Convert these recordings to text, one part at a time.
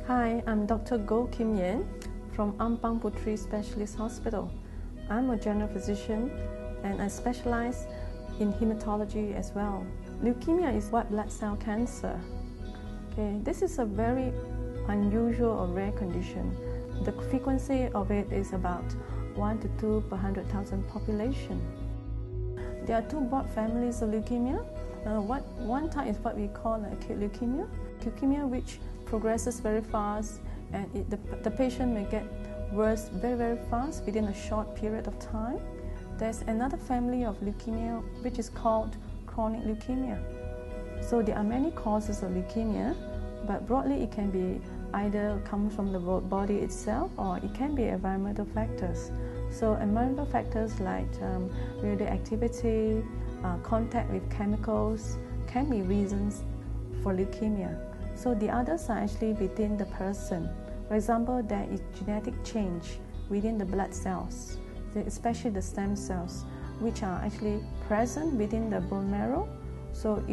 Hi, I'm Dr. Goh Kim Yen from Ampang Putri Specialist Hospital. I'm a general physician and I specialize in hematology as well. Leukemia is white blood cell cancer. Okay, this is a very unusual or rare condition. The frequency of it is about 1 to 2 per 100,000 population. There are two broad families of leukemia. One type is what we call acute leukemia. Leukemia which progresses very fast and the patient may get worse very fast within a short period of time. There's another family of leukemia which is called chronic leukemia. So there are many causes of leukemia, but broadly it can be either comes from the body itself or it can be environmental factors. So environmental factors like radioactivity, contact with chemicals can be reasons for leukemia. So the others are actually within the person. For example, there is genetic change within the blood cells, especially the stem cells, which are actually present within the bone marrow. So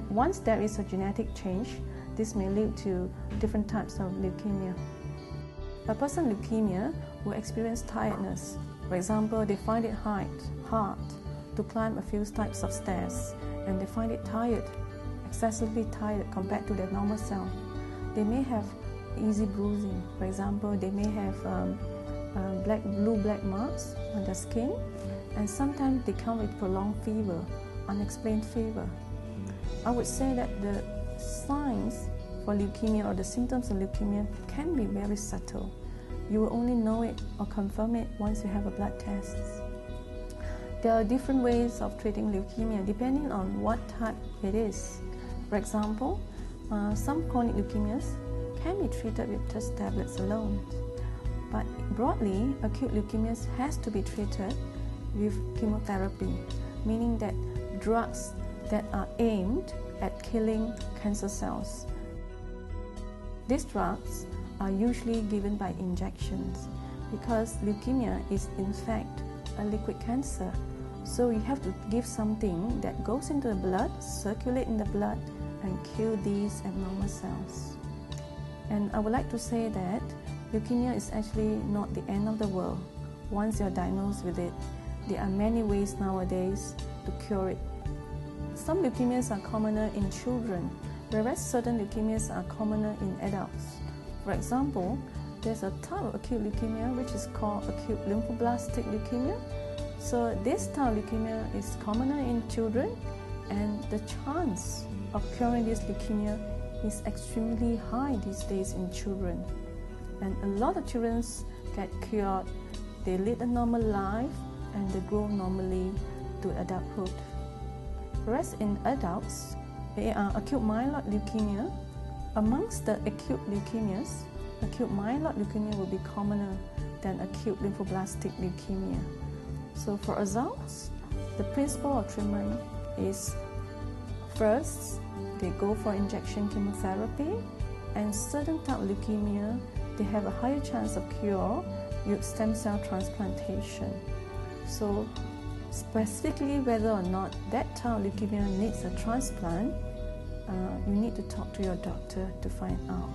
once there is a genetic change, this may lead to different types of leukemia. A person with leukemia will experience tiredness. For example, they find it hard to climb a few types of stairs, and they find it excessively tired compared to their normal self. They may have easy bruising. For example, they may have blue-black marks on their skin, and sometimes they come with prolonged fever, unexplained fever. I would say that the signs for leukemia or the symptoms of leukemia can be very subtle. You will only know it or confirm it once you have a blood test. There are different ways of treating leukemia depending on what type it is. For example, some chronic leukemias can be treated with just tablets alone. But broadly, acute leukemias has to be treated with chemotherapy, meaning that drugs that are aimed at killing cancer cells. These drugs are usually given by injections because leukemia is in fact a liquid cancer. So you have to give something that goes into the blood, circulate in the blood, and kill these abnormal cells. And I would like to say that leukemia is actually not the end of the world. Once you're diagnosed with it, there are many ways nowadays to cure it. Some leukemias are commoner in children, whereas certain leukemias are commoner in adults. For example, there's a type of acute leukemia which is called acute lymphoblastic leukemia. So this type of leukemia is commoner in children, and the chance of curing this leukemia is extremely high these days in children. And a lot of children get cured, they lead a normal life, and they grow normally to adulthood. Whereas in adults, acute myeloid leukemia, amongst the acute leukemias, acute myeloid leukemia will be commoner than acute lymphoblastic leukemia. So for adults, the principle of treatment is first, they go for injection chemotherapy, and certain type of leukemia, they have a higher chance of cure with stem cell transplantation. So specifically whether or not that type of leukemia needs a transplant, you need to talk to your doctor to find out.